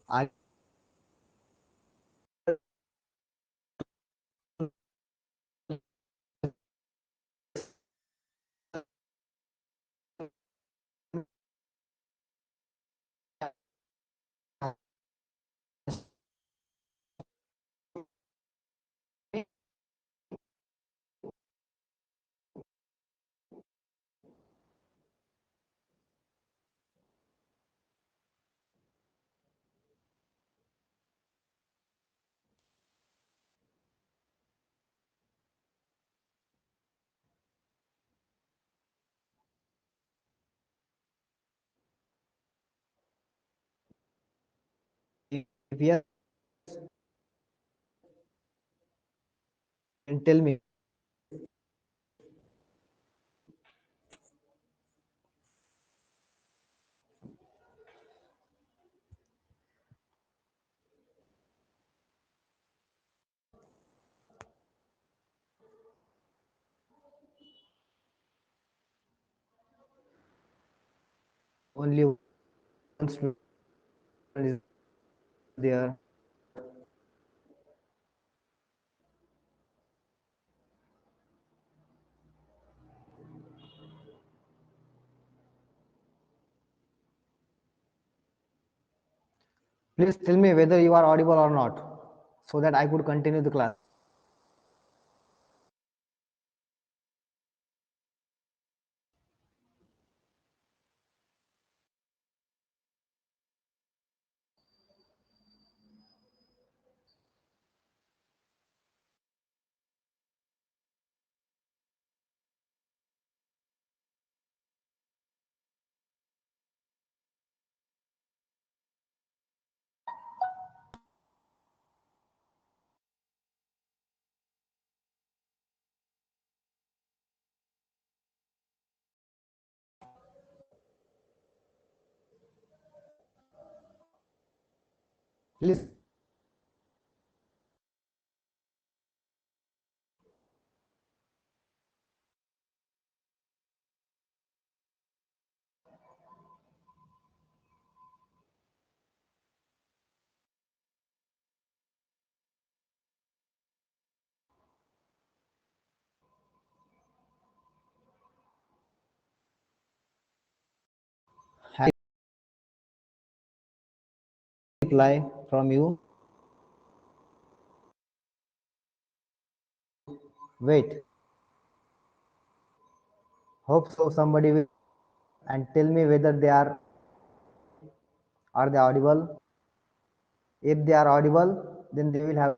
Are if yes, then tell me only one student is there. Please tell me whether you are audible or not, so that I could continue the class. Please have a reply from you. Wait, hope so somebody will and tell me whether are they audible. If they are audible, then they will have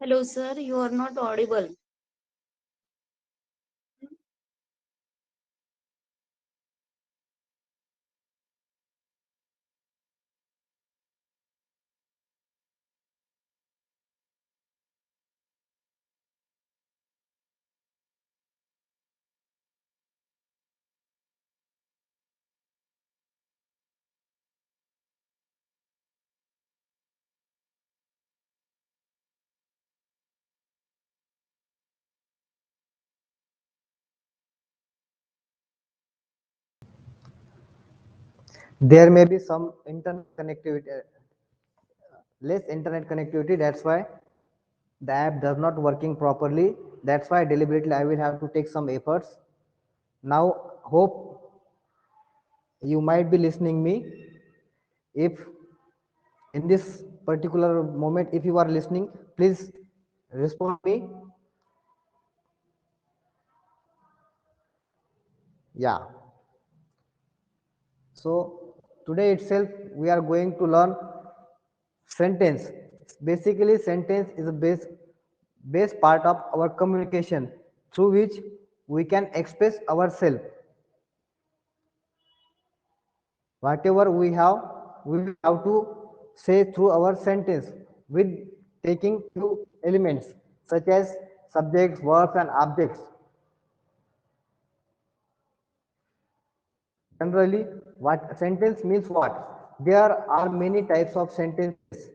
Hello, sir. You are not audible. There may be some internet connectivity, less internet connectivity. That's why the app does not working properly. That's why deliberately I will have to take some efforts. Now, hope you might be listening me. If in this particular moment, if you are listening, please respond me. Yeah. So today itself we are going to learn sentence. Basically, sentence is a base part of our communication through which we can express ourselves. Whatever we will have to say through our sentence with taking few elements such as subjects, verbs, and objects. Generally, what sentence means what? There are many types of sentences,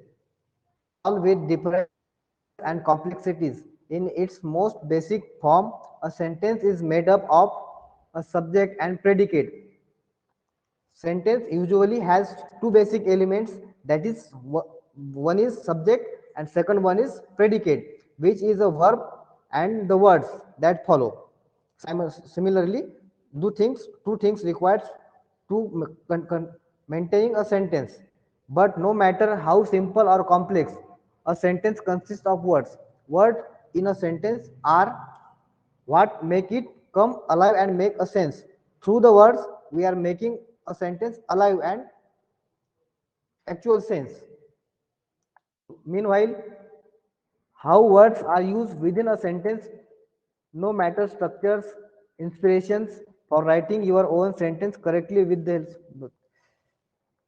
all with different structures and complexities. In its most basic form, a sentence is made up of a subject and predicate. Sentence usually has two basic elements, that is one is subject and second one is predicate, which is a verb and the words that follow. Similarly, two things required to maintaining a sentence. But no matter how simple or complex, a sentence consists of words. Words in a sentence are what make it come alive and make a sense. Through the words we are making a sentence alive and actual sense. Meanwhile, how words are used within a sentence, no matter structures, inspirations for writing your own sentence correctly with the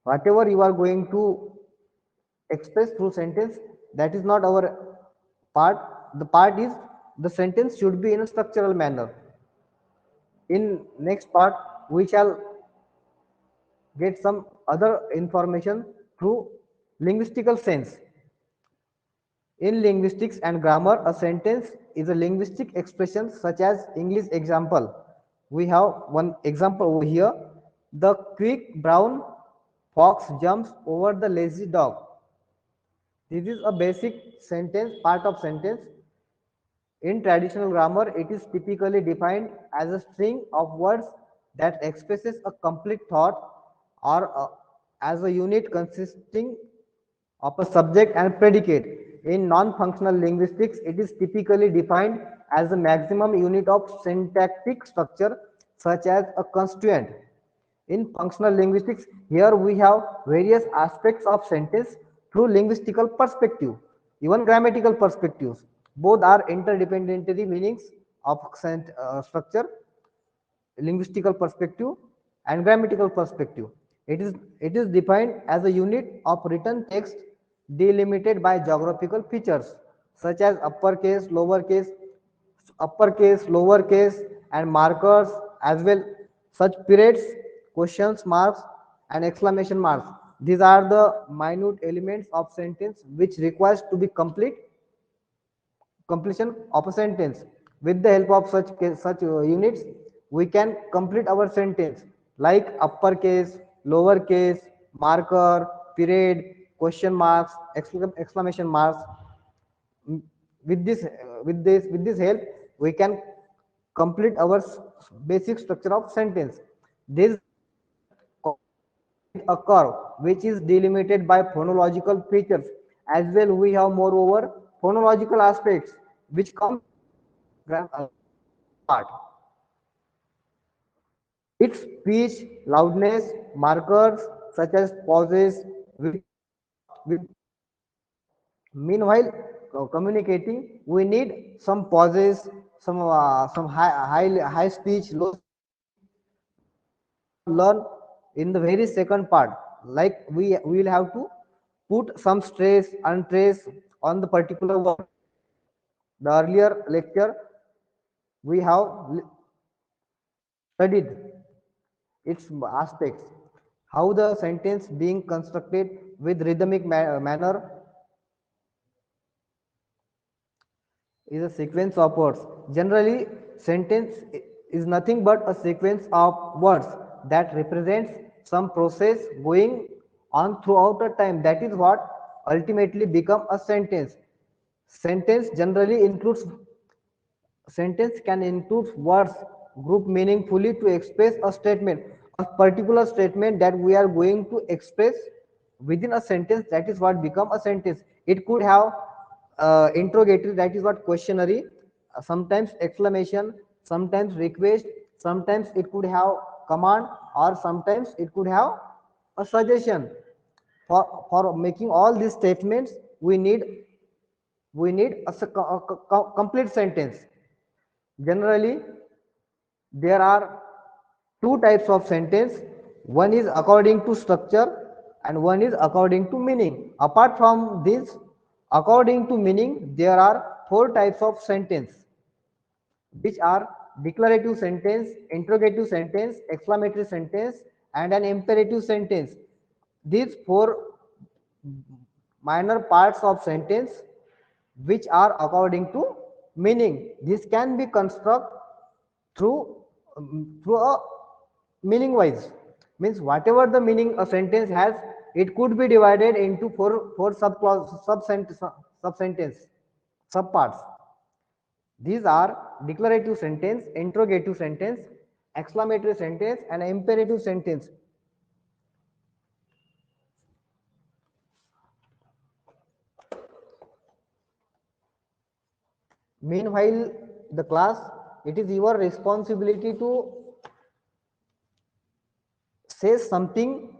whatever you are going to express through sentence, that is not our part. The part is the sentence should be in a structural manner. In next part we shall get some other information through linguistical sense. In linguistics and grammar, a sentence is a linguistic expression such as English example. We have one example over here. The quick brown fox jumps over the lazy dog. This is a basic sentence, part of sentence. In traditional grammar, it is typically defined as a string of words that expresses a complete thought, or as a unit consisting of a subject and predicate. In non-functional linguistics, it is typically defined as a maximum unit of syntactic structure, such as a constituent. In functional linguistics, here we have various aspects of sentence through linguistical perspective, even grammatical perspectives. Both are interdependentary meanings of structure, linguistical perspective and grammatical perspective. It is defined as a unit of written text delimited by geographical features such as uppercase, lowercase, and markers as well, such periods, questions marks, and exclamation marks. These are the minute elements of sentence which requires to be completion of a sentence. With the help of such units, we can complete our sentence like uppercase, lowercase, marker, period, question marks, exclamation marks. Mm, with this help, we can complete our basic structure of sentence. This with a curve which is delimited by phonological features. As well, we have moreover phonological aspects which come part. Its pitch, loudness, markers such as pauses with meanwhile, communicating, we need some pauses, some high speech, low speech, which we will have learn in the very second part. Like we will have to put some stress and trace on the particular word. The earlier lecture we have studied its aspects, how the sentence being constructed with rhythmic manner is a sequence of words. Generally, sentence is nothing but a sequence of words that represents some process going on throughout a time. That is what ultimately become a sentence. Sentence generally includes Sentence can include words group meaningfully to express a statement, a particular statement that we are going to express within a sentence. That is what become a sentence. It could have interrogatory, that is what questionary, sometimes exclamation, sometimes request, sometimes it could have command, or sometimes it could have a suggestion. For making all these statements, we need a complete sentence. Generally, there are two types of sentence. One is according to structure and one is according to meaning. Apart from this, according to meaning, there are four types of sentence, which are declarative sentence, interrogative sentence, exclamatory sentence, and an imperative sentence. These four minor parts of sentence which are according to meaning. This can be constructed through a meaning wise, means whatever the meaning a sentence has, it could be divided into four sub sentence sub parts. These are declarative sentence, interrogative sentence, exclamatory sentence, and imperative sentence. Meanwhile, the class, it is your responsibility to say something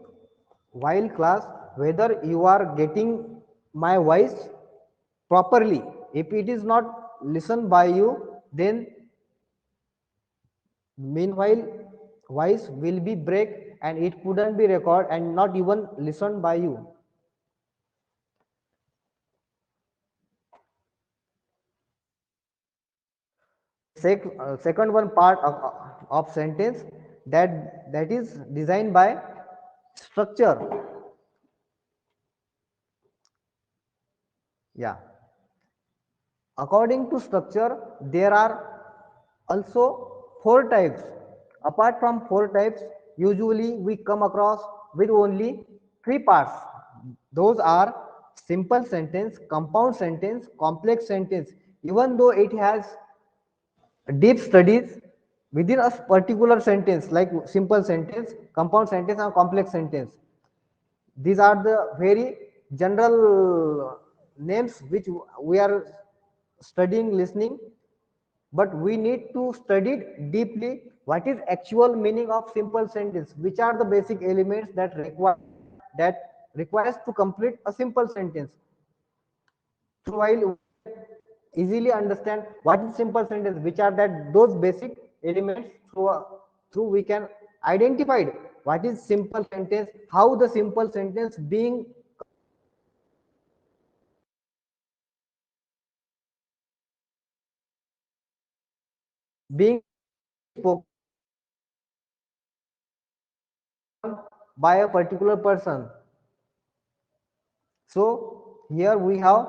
while class, whether you are getting my voice properly. If it is not listened by you, then meanwhile voice will be break and it couldn't be recorded and not even listened by you. Second one part of sentence, that is designed by structure. Yeah, according to structure, there are also four types. Apart from four types, usually we come across with only three parts. Those are simple sentence, compound sentence, complex sentence. Even though it has deep studies within a particular sentence, like simple sentence, compound sentence, and complex sentence. These are the very general names which we are studying, listening, but we need to study deeply what is actual meaning of simple sentence, which are the basic elements that requires to complete a simple sentence. Through while we can easily understand what is simple sentence, which are that those basic elements, through we can identify what is simple sentence, how the simple sentence being spoken by a particular person. So here we have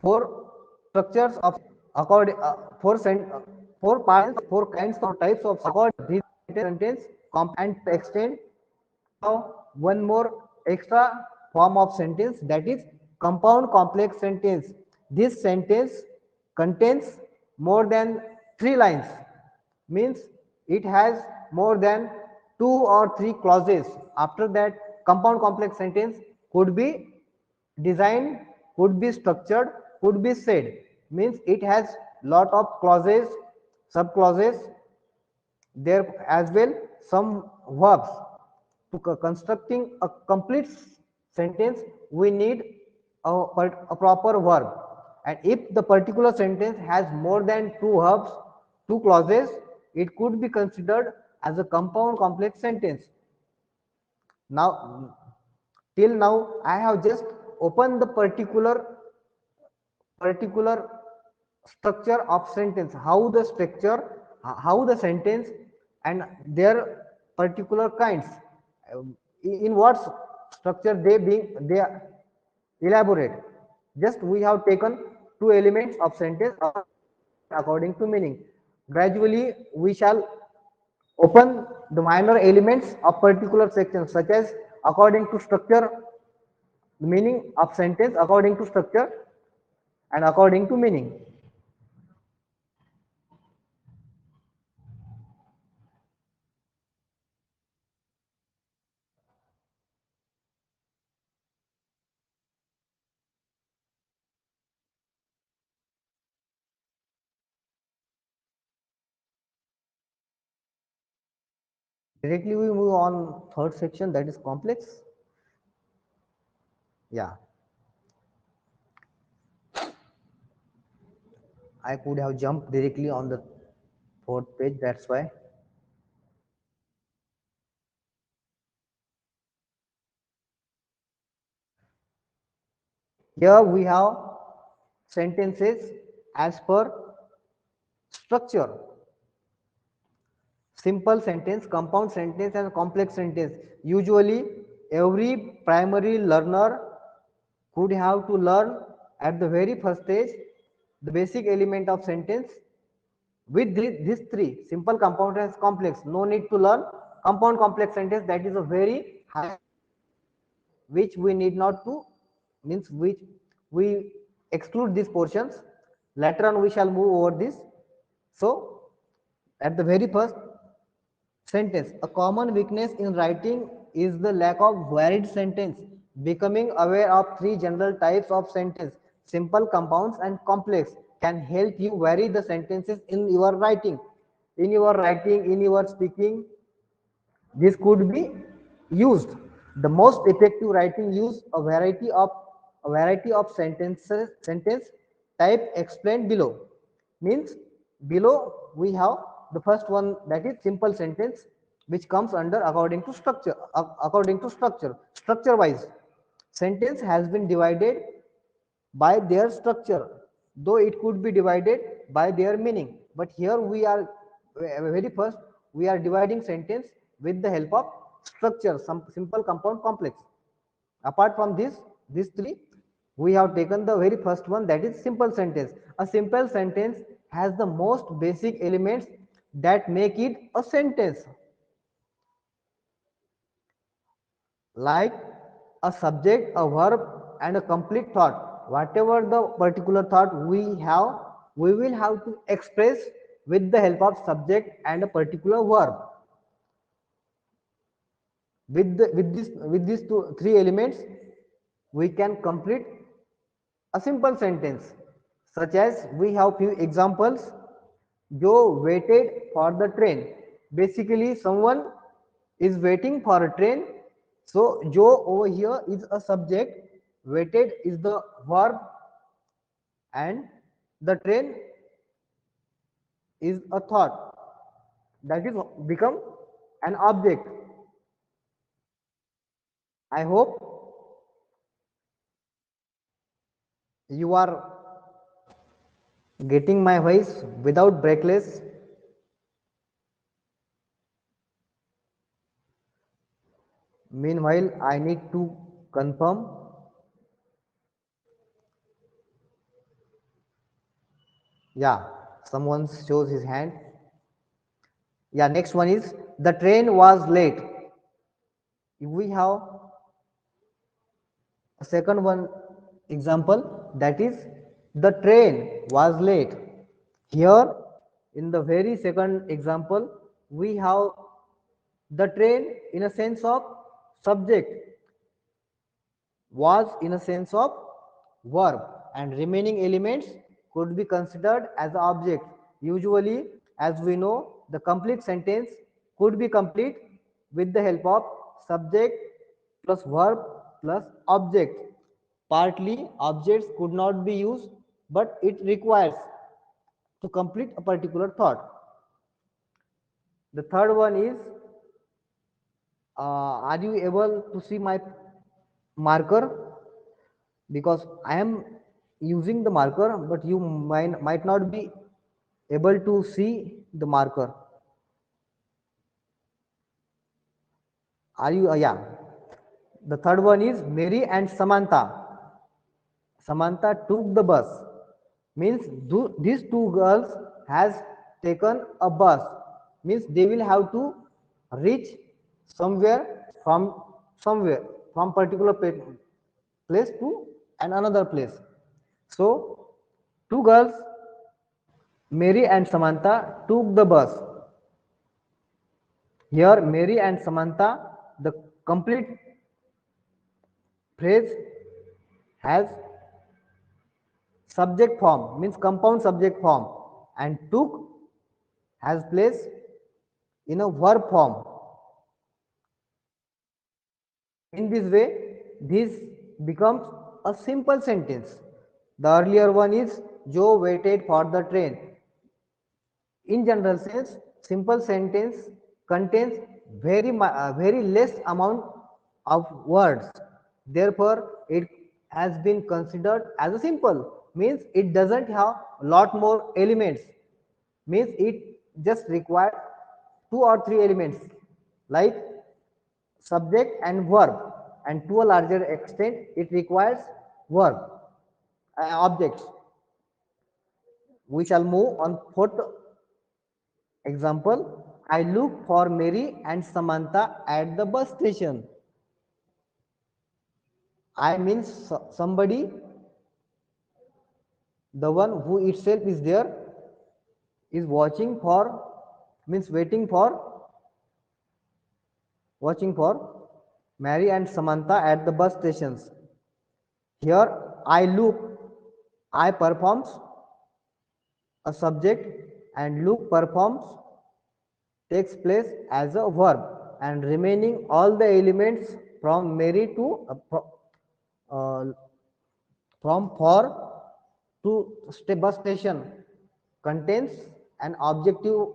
four structures of according four parts, four kinds of types of according this sentence and to extend have one more extra form of sentence, that is compound complex sentence. This sentence contains more than three lines, means it has more than two or three clauses. After that, compound complex sentence could be designed, could be structured, could be said, means it has lot of clauses, sub clauses. There as well some verbs. To constructing a complete sentence, we need a proper verb, And if the particular sentence has more than two verbs, two clauses, it could be considered as a compound complex sentence. Now, till now, I have just opened the particular structure of sentence, how the structure, how the sentence and their particular kinds, in what structure they elaborate. Just we have taken two elements of sentence according to meaning. Gradually we shall open the minor elements of particular sections, such as according to structure, the meaning of sentence according to structure and according to meaning. Directly we move on third section, that is complex. Yeah, I could have jumped directly on the fourth page, that's why. Here we have sentences as per structure: simple sentence, compound sentence and complex sentence. Usually every primary learner could have to learn at the very first stage the basic element of sentence with these three: simple, compound and complex. No need to learn compound complex sentence, that is a very high, which we need not to, means which we exclude these portions. Later on we shall move over this. So at the very first sentence, a common weakness in writing is the lack of varied sentence. Becoming aware of three general types of sentence: simple, compounds, and complex, can help you vary the sentences in your writing. In your writing, in your speaking, this could be used. The most effective writing use a variety of sentence type explained below. Means below we have the first one, that is simple sentence, which comes under according to structure. According to structure wise, sentence has been divided by their structure, though it could be divided by their meaning. But here we are, very first we are dividing sentence with the help of structure: some simple, compound, complex. Apart from this, these three, we have taken the very first one, that is simple sentence. A simple sentence has the most basic elements that make it a sentence, like a subject, a verb, and a complete thought. Whatever the particular thought we have, we will have to express with the help of subject and a particular verb. With these three elements, we can complete a simple sentence. Such as we have few examples: Joe waited for the train. Basically, someone is waiting for a train. So Joe over here is a subject, waited is the verb, and the train is a thought, that is become an object. I hope you are getting my voice without breakless. Meanwhile, I need to confirm. Yeah, someone shows his hand. Yeah, next one is the train was late. We have a second one example, that is the train was late. Here in the very second example, we have the train in a sense of subject, was in a sense of verb, and remaining elements could be considered as object. Usually, as we know, the complete sentence could be complete with the help of subject plus verb plus object. Partly objects could not be used but it requires to complete a particular thought. The third one is, are you able to see my marker? Because I am using the marker, but you might not be able to see the marker. Are you? Yeah. The third one is Mary and Samantha. Samantha took the bus. Means these two girls has taken a bus. Means they will have to reach somewhere from particular place to another place. So two girls, Mary and Samantha, took the bus. Here, Mary and Samantha, the complete phrase has subject form, means compound subject form, and took has place in a verb form. In this way, this becomes a simple sentence. The earlier one is Joe waited for the train. In general sense, simple sentence contains very less amount of words. Therefore, it has been considered as a simple. Means it doesn't have lot more elements. Means it just requires two or three elements like subject and verb, and to a larger extent it requires verb objects. We shall move on fourth example. I look for Mary and Samantha at the bus station. I means somebody, the one who itself is there, is watching for, means waiting for Mary and Samantha at the bus stations. Here I look, I performs a subject, and look performs takes place as a verb, and remaining all the elements from Mary to uh, from for to bus station contains an objective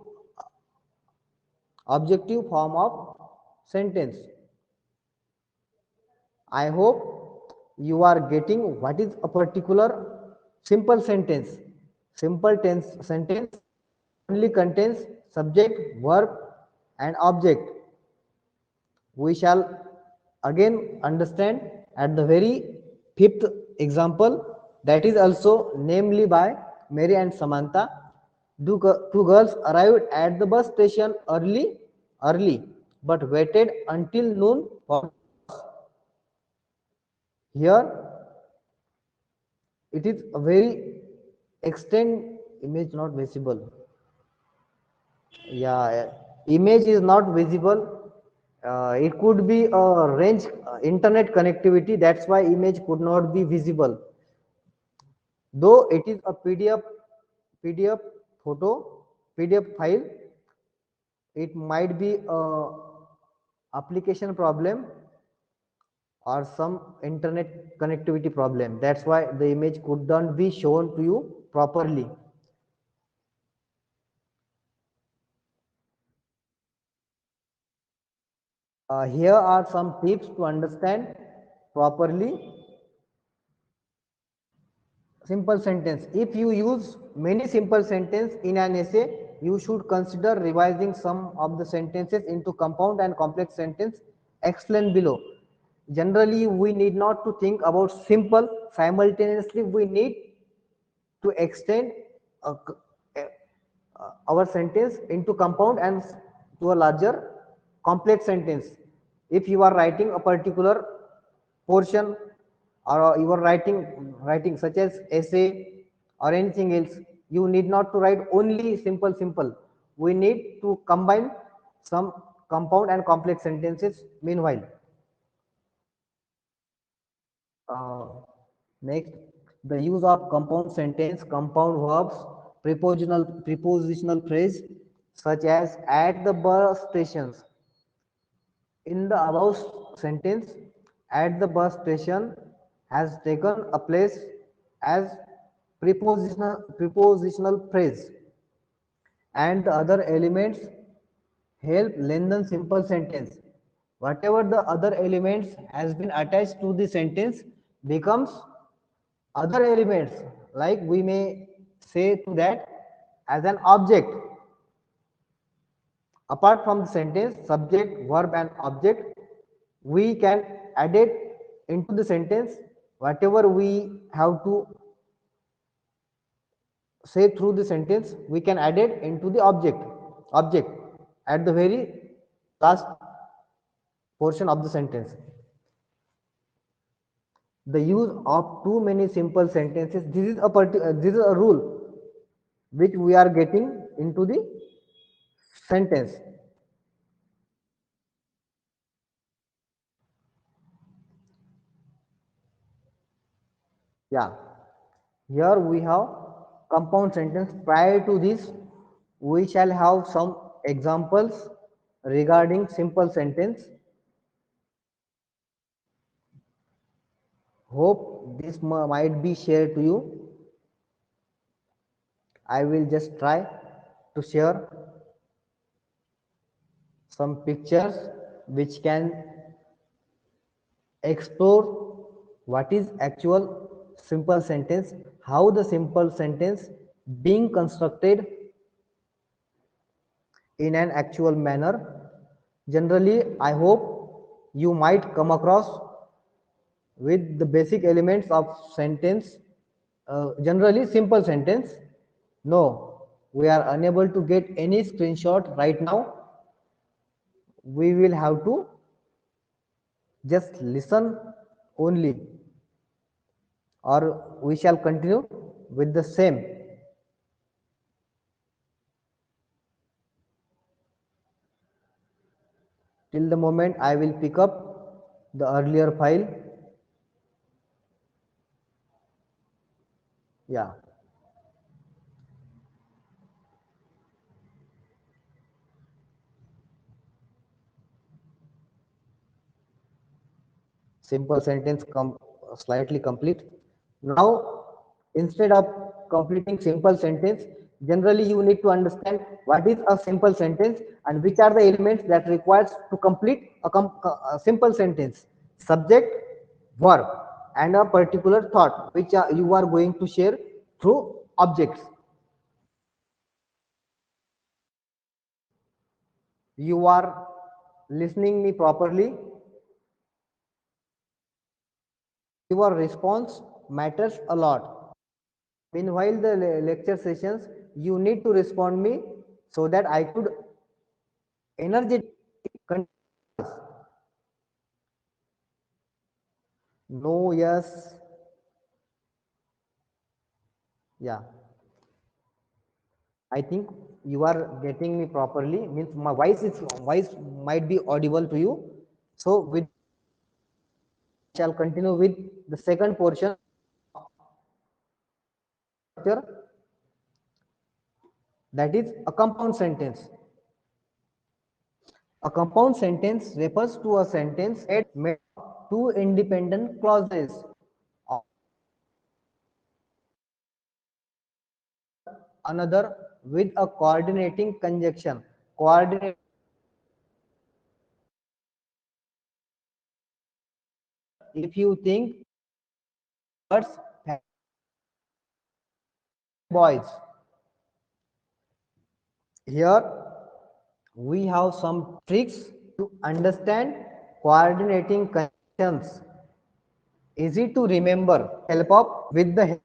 form of sentence. I hope you are getting what is a particular simple sentence. Simple tense sentence only contains subject, verb, and object. We shall again understand at the very fifth example, that is also namely by Mary and Samantha. Two girls arrived at the bus station early, but waited until noon for the bus. Here it is a very extend image not visible. Yeah, image is not visible. It could be a range internet connectivity, that's why image could not be visible. Though it is a pdf photo, pdf file, it might be a application problem or some internet connectivity problem, that's why the image could not be shown to you properly. Here are some tips to understand properly simple sentence. If you use many simple sentences in an essay, you should consider revising some of the sentences into compound and complex sentence explained below. Generally, we need not to think about simple. Simultaneously, we need to extend uh, our sentence into compound and to a larger complex sentence. If you are writing a particular portion, or you are writing such as essay or anything else, you need not to write only simple. We need to combine some compound and complex sentences meanwhile. uh, Next, the use of compound sentence, compound verbs, prepositional phrase such as at the bus stations. In the above sentence, at the bus station has taken a place as prepositional phrase, and the other elements help lengthen simple sentence. Whatever the other elements has been attached to the sentence becomes other elements, like we may say to that as an object. Apart from the sentence, subject, verb and object, we can add it into the sentence. Whatever we have to say through the sentence, we can add it into the object at the very last portion of the sentence. The use of too many simple sentences, this is a rule which we are getting into the sentence. Yeah, here we have compound sentence. Prior to this, we shall have some examples regarding simple sentence. Hope this might be shared to you. I will just try to share some pictures which can explore what is actual simple sentence, how the simple sentence being constructed in an actual manner. Generally, I hope you might come across with the basic elements of sentence, generally simple sentence. No, we are unable to get any screenshot right now. We will have to just listen only, or we shall continue with the same till the moment I will pick up the earlier file. Yeah, simple sentence slightly complete. Now, instead of completing simple sentence, generally you need to understand what is a simple sentence and which are the elements that requires to complete a simple sentence: subject, verb, and a particular thought which you are going to share through objects. You are listening me properly. Your response matters a lot. Meanwhile, the lecture sessions, you need to respond me so that I could energetic. No, yes, yeah. I think you are getting me properly. Means my voice might be audible to you. So we shall continue with the second portion structure, that is a compound sentence. A compound sentence refers to a sentence made of two independent clauses, or another with a coordinating conjunction. Coordinate, if you think words, boys. Here we have some tricks to understand coordinating conjunctions. Easy to remember. Help up with the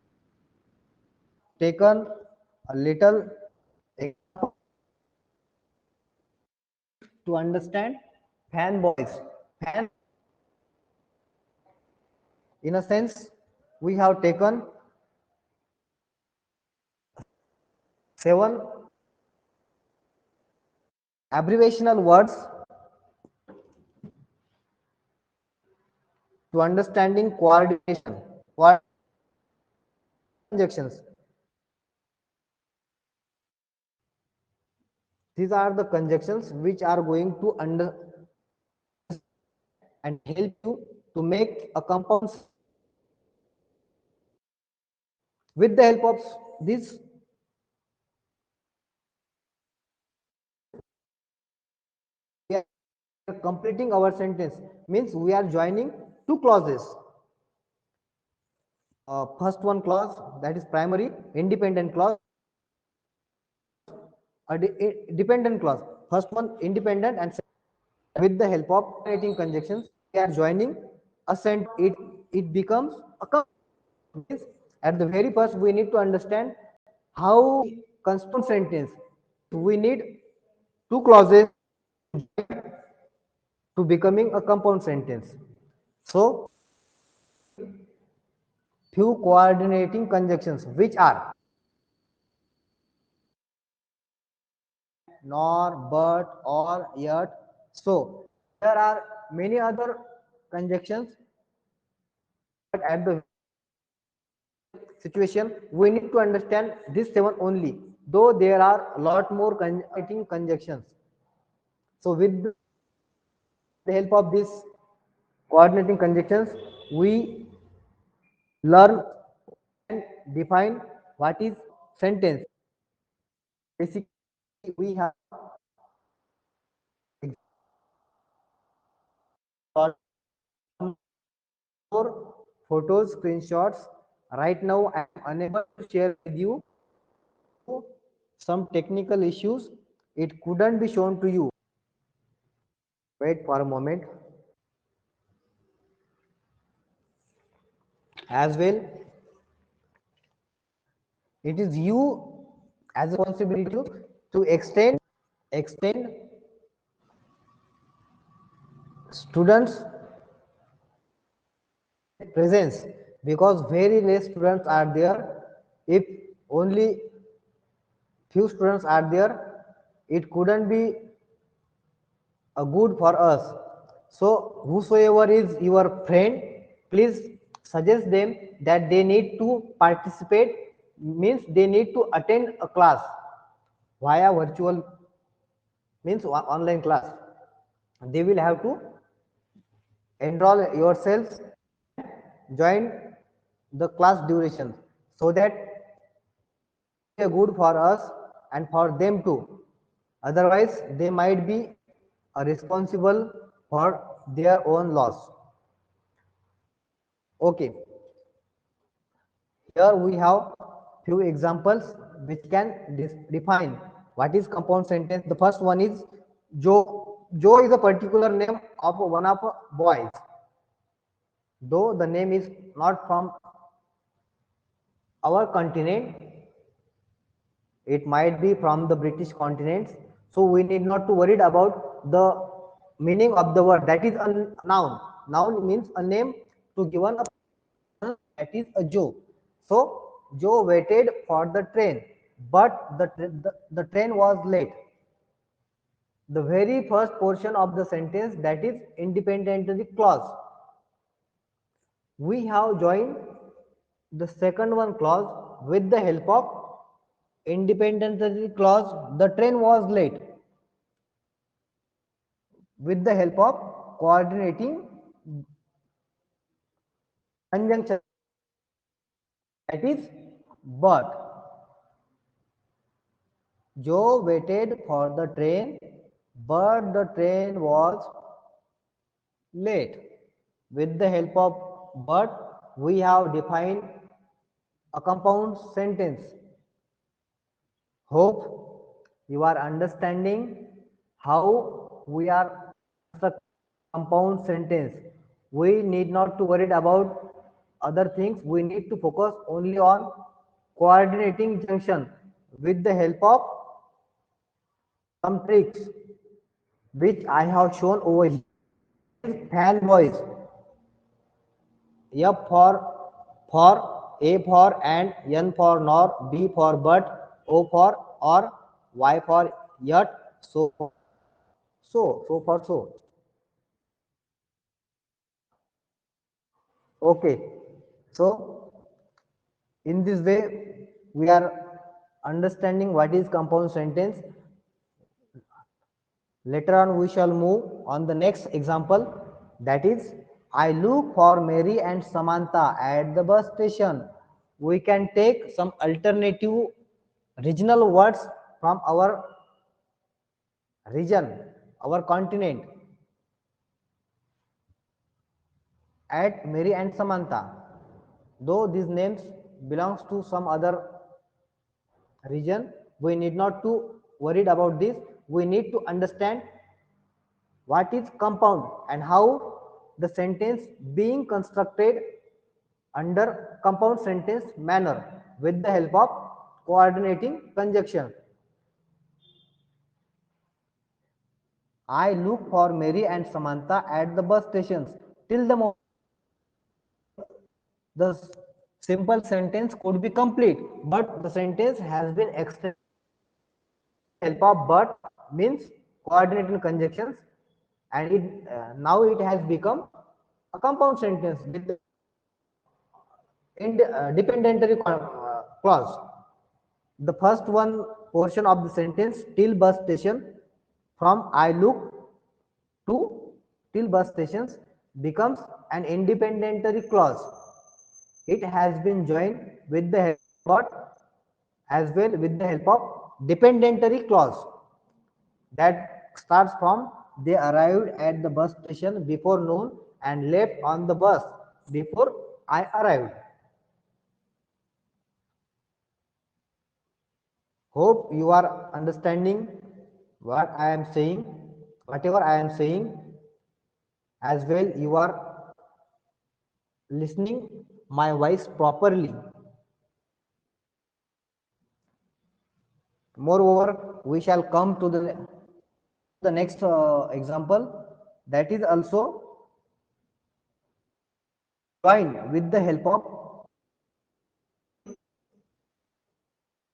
taken a little example to understand fanboys. Fan, in a sense, we have taken 7 abbreviational words to understanding coordination, conjunctions. These are the conjunctions which are going to under and help you to make a compound. With the help of this, we are completing our sentence, means we are joining two clauses. First one clause, that is primary independent clause, dependent clause. First one independent, and with the help of alternating conjunctions we are joining a sentence. It becomes a means at the very first we need to understand how construct sentence. We need two clauses to becoming a compound sentence. So few coordinating conjunctions which are nor, but, or, yet. So there are many other conjunctions, but at the situation we need to understand this seven only, though there are a lot more conjuncting conjunctions. So with the help of these coordinating conjunctions we learn and define what is sentence. Basically we have lot more photos, screenshots. Right now I am unable to share with you some technical issues. It couldn't be shown to you. Wait for a moment. As well, it is you as a responsibility to extend students presence, because very less students are there. If only few students are there, it couldn't be a good for us. So whosoever is your friend, please suggest them that they need to participate, means they need to attend a class via virtual, means online class. They will have to enroll yourselves, join the class duration, so that it is good for us and for them too. Otherwise they might be responsible for their own loss. Okay, here we have few examples which can define what is compound sentence. The first one is Joe. Joe is a particular name of one of boys, though the name is not from our continent, it might be from the British continents. So we need not to worried about the meaning of the word. That is a noun. Noun means a name to given a person, that is a Joe. So Joe waited for the train, but the train was late. The very first portion of the sentence, that is independently clause, we have joined the second one clause with the help of independently clause. The train was late, with the help of coordinating conjunction, that is but. Joe waited for the train, but the train was late. With the help of but, we have defined a compound sentence. Hope you are understanding how we are constructing compound sentence. We need not to worry about other things. We need to focus only on coordinating junction with the help of some tricks which I have shown over here. Fanboys. F A for and, N for nor, B for but, O for or, Y for yet, so for so. Okay. So in this way we are understanding what is compound sentence. Later on we shall move on the next example, that is I look for Mary and Samantha at the bus station. we can take some alternative regional words from our region, our continent. At Mary and Samantha, though these names belongs to some other region, we need not to worried about this. We need to understand what is compound and how the sentence being constructed under compound sentence manner with the help of coordinating conjunction. I look for Mary and Samantha at the bus stations. Till the moment the simple sentence could be complete, but the sentence has been extended with the help of but means coordinating conjunctions, and now it has become a compound sentence with the help of dependentary clause. The first one portion of the sentence till bus station from I look to till bus stations becomes an independentary clause. It has been joined with the help of but as well with the help of dependentary clause that starts from they arrived at the bus station before noon and left on the bus before I arrived. Hope you are understanding what I am saying, whatever I am saying, as well you are listening my voice properly. Moreover, we shall come to the next example, that is also join with the help of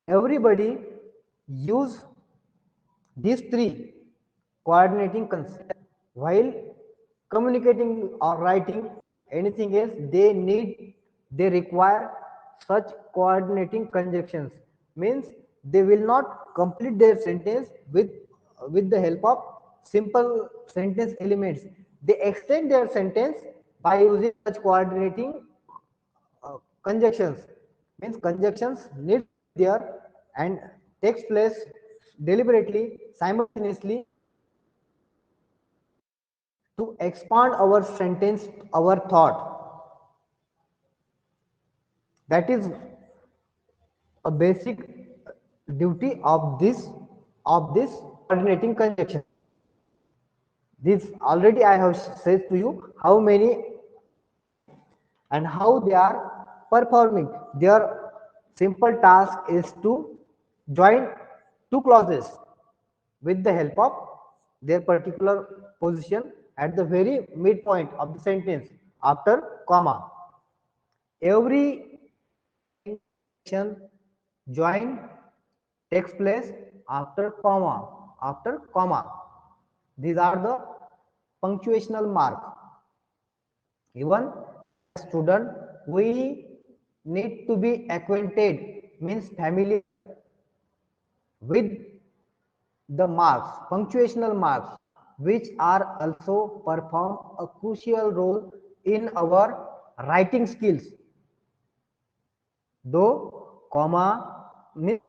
everybody use these three coordinating concepts while communicating or writing anything else. They require such coordinating conjunctions, means they will not complete their sentence with the help of simple sentence elements. They extend their sentence by using such coordinating conjunctions, means conjunctions need to be there and takes place deliberately simultaneously to expand our sentence, our thought. That is a basic duty of this coordinating conjunction. This already I have said to you how many and how they are performing. Their simple task is to join two clauses with the help of their particular position at the very midpoint of the sentence after comma. Every interjection join takes place after comma. After comma, these are the punctuational mark. Even as student, we need to be acquainted, means familiar with the marks, punctuational marks, which are also perform a crucial role in our writing skills. Though comma means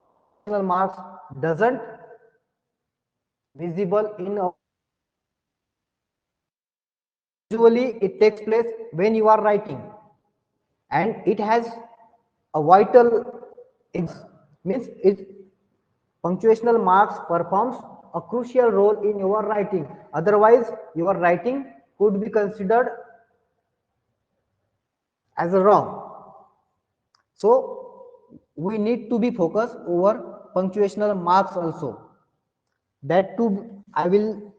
punctuational marks doesn't visible in our, usually it takes place when you are writing, and it has a vital means it punctuational marks performs a crucial role in your writing. Otherwise your writing could be considered as a wrong. So we need to be focused over punctuational marks also. That too I will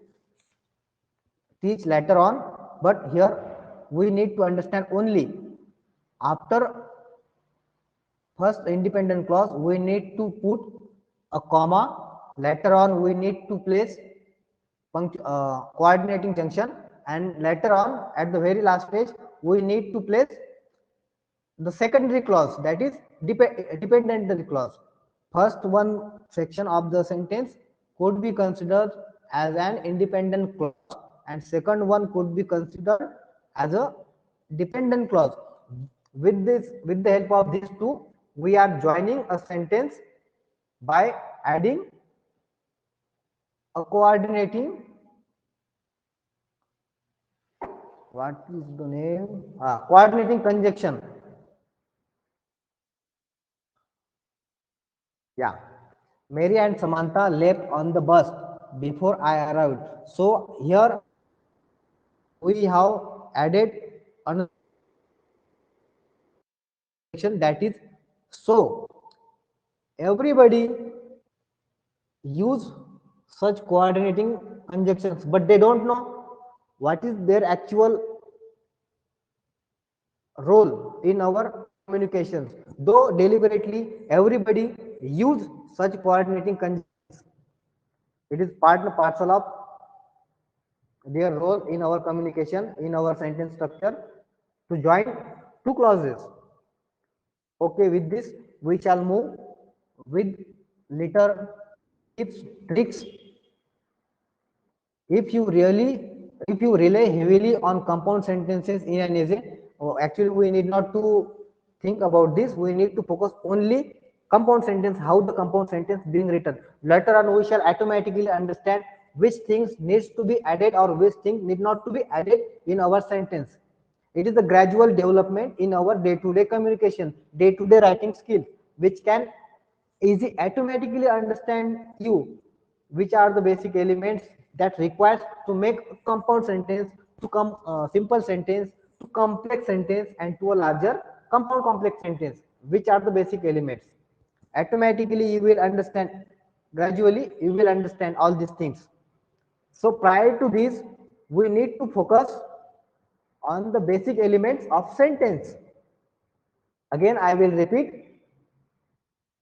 teach later on, but here we need to understand only after first independent clause we need to put a comma. Later on we need to place coordinating junction, and later on at the very last stage we need to place the secondary clause, that is dependent clause. First one section of the sentence could be considered as an independent clause, and second one could be considered as a dependent clause. With the help of these two we are joining a sentence by adding a coordinating, what is the name, coordinating conjunction. Yeah, Mary and Samantha left on the bus before I arrived. So here we have added another conjunction, that is so. Everybody use such coordinating conjunctions, but they don't know what is their actual role in our communications. Though deliberately everybody use such coordinating conjunctions, it is part and parcel of their role in our communication, in our sentence structure, to join two clauses. Okay, with this we shall move with little tips, tricks. If you really, if you rely heavily on compound sentences in an essay, actually we need not to think about this. We need to focus only compound sentence, how the compound sentence being written. Later on we shall automatically understand which things needs to be added or which thing need not to be added in our sentence. It is the gradual development in our day-to-day communication, day-to-day writing skills, which can easy automatically understand you which are the basic elements that requires to make a compound sentence to come simple sentence to complex sentence and to a larger compound complex sentence. Which are the basic elements? Automatically you will understand, gradually you will understand all these things. So prior to this, we need to focus on the basic elements of sentence. Again I will repeat,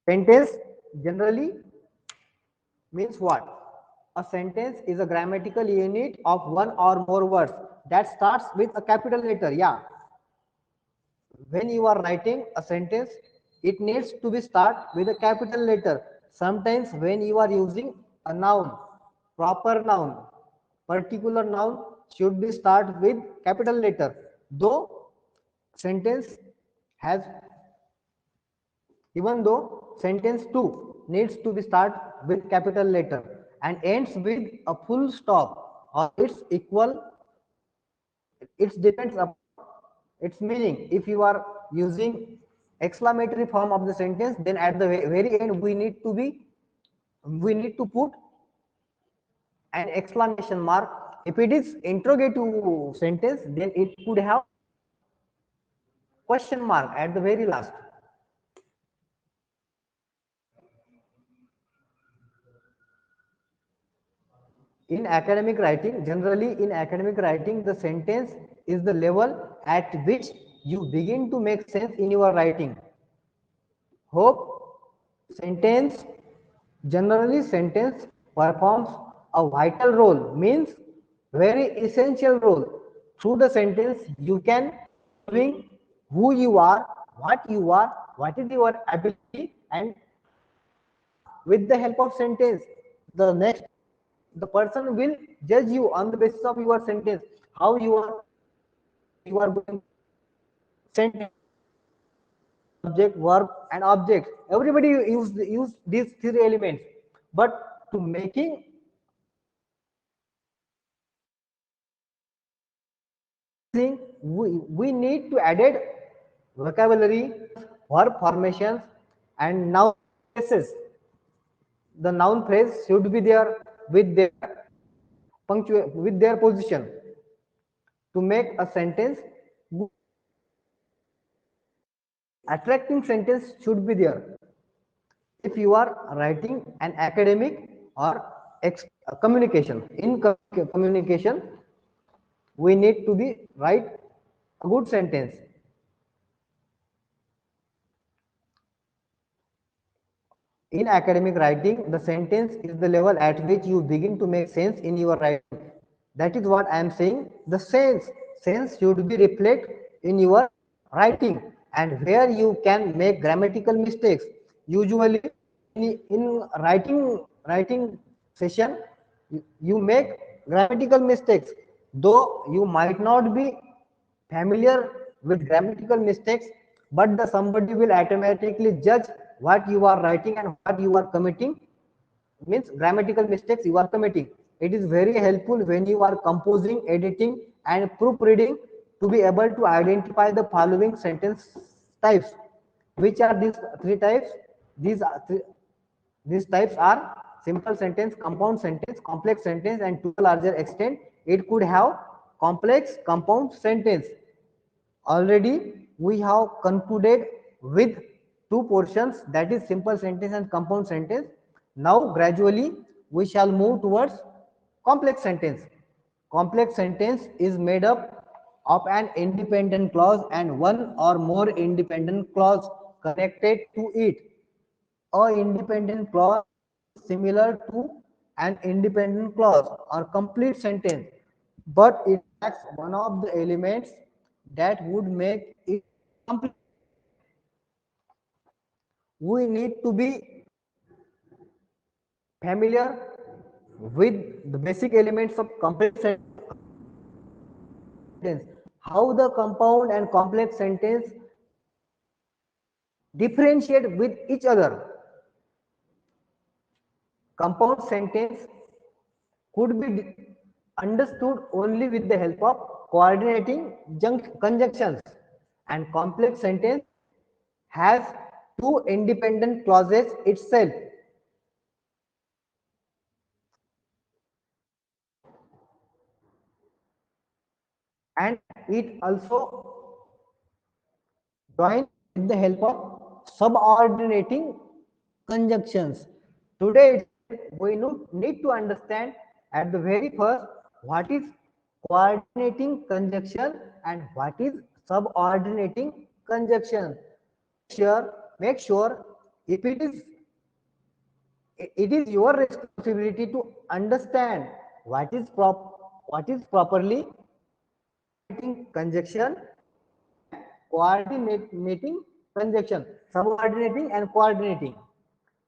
sentence generally means what? A sentence is a grammatical unit of one or more words that starts with a capital letter. Yeah, when you are writing a sentence, it needs to be start with a capital letter. Sometimes when you are using a noun, proper noun, particular noun should be start with capital letter. Though sentence has, even though sentence 2 needs to be start with capital letter and ends with a full stop or its equal, it depends upon its meaning. If you are using exclamatory form of the sentence, then at the very end we need to put an exclamation mark. If it is interrogative sentence, then it could have question mark at the very last. In academic writing, generally in academic writing, the sentence is the level at which you begin to make sense in your writing. Hope sentence, generally sentence performs a vital role, means very essential role. Through the sentence you can proving who you are, what is your ability, and with the help of sentence, the next, the person will judge you on the basis of your sentence, how you are going sentence, subject, verb and object. Everybody use these three elements, but to making thing, we need to added vocabulary, verb formations and noun phrases. The noun phrase should be there with their with their position to make a sentence good. Attracting sentence should be there. If you are writing an academic or communication, in communication we need to be write a good sentence. In academic writing, the sentence is the level at which you begin to make sense in your writing. That is what I am saying. The sense should be reflect in your writing, and where you can make grammatical mistakes. Usually, in writing session, you make grammatical mistakes. Though you might not be familiar with grammatical mistakes, but the somebody will automatically judge what you are writing and what you are committing, means grammatical mistakes you are committing. It is very helpful when you are composing, editing and proofreading to be able to identify the following sentence types. Which are these three types? These types are simple sentence, compound sentence, complex sentence, and to a larger extent it could have complex compound sentence. Already we have concluded with two portions, that is simple sentence and compound sentence. Now gradually we shall move towards complex sentence. Complex sentence is made up of an independent clause and one or more independent clause connected to it. A independent clause is similar to an independent clause or complete sentence, but it lacks one of the elements that would make it complete. We need to be familiar with the basic elements of complex sentence, how the compound and complex sentence differentiate with each other. Compound sentence could be understood only with the help of coordinating conjunctions, and complex sentence has two independent clauses itself, and it also joined with the help of subordinating conjunctions. Today we need to understand at the very first what is coordinating conjunction and what is subordinating conjunction. Make sure if it is your responsibility to understand what is properly conjunction and coordinating conjunction, subordinating and coordinating.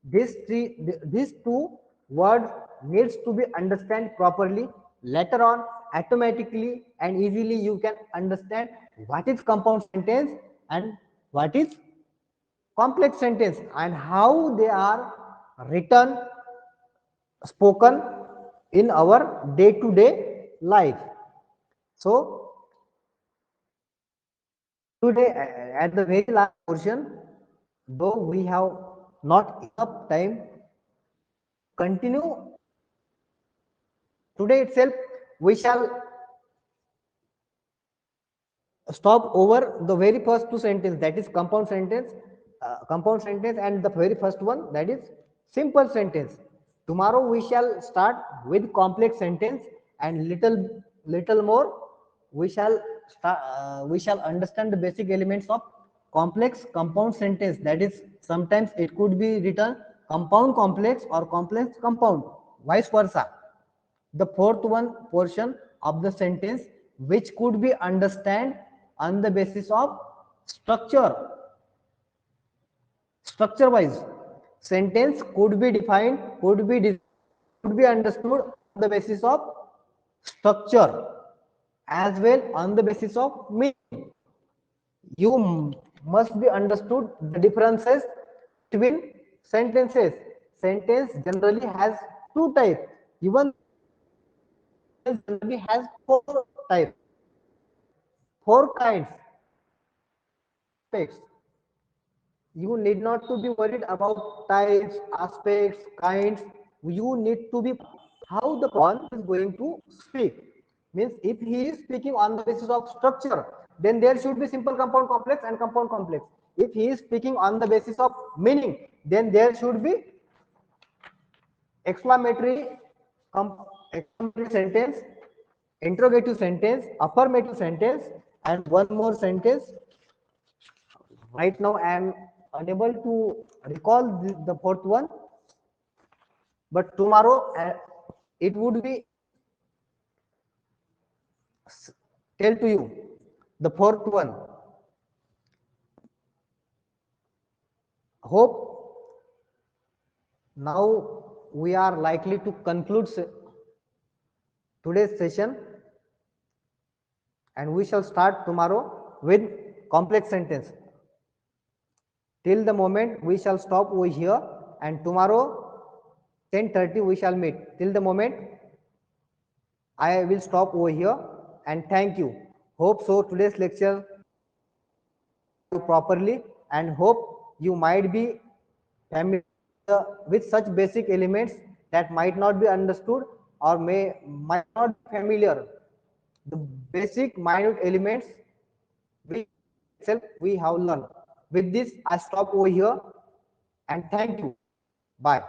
These two words needs to be understand properly. Later on, automatically and easily you can understand what is compound sentence and what is complex sentence and how they are written, spoken in our day to day life. So today, at the very last portion, though we have not enough time, continue today itself, we shall stop over the very first two sentence, that is compound sentence, and the very first one, that is simple sentence. Tomorrow we shall start with complex sentence, and little more we shall understand the basic elements of complex compound sentence, that is sometimes it could be written compound complex or complex compound, vice versa. The fourth one portion of the sentence which could be understand on the basis of structure. Structure wise sentence could be defined, could be understood on the basis of structure as well on the basis of meaning. You must be understood the differences between sentences. Sentence generally has two types, even generally has four types, four kinds, aspects. You need not to be worried about types, aspects, kinds. You need to be how the one is going to speak. Means if he is speaking on the basis of structure, then there should be simple compound complex and compound complex. If he is speaking on the basis of meaning, then there should be exclamatory, exclamatory sentence, interrogative sentence, affirmative sentence, and one more sentence. Right now, I am unable to recall the fourth one, but tomorrow it would be tell to you the fourth one. Hope now we are likely to conclude today's session, and we shall start tomorrow with complex sentence. till the moment we shall stop over here, and tomorrow 10:30 we shall meet. Till the moment I will stop over here, and thank you. Hope so today's lecture you properly, and hope you might be familiar with such basic elements that might not be understood or might not be familiar. The basic minute elements we itself we have learned. With this, I stop over here, and thank you. Bye.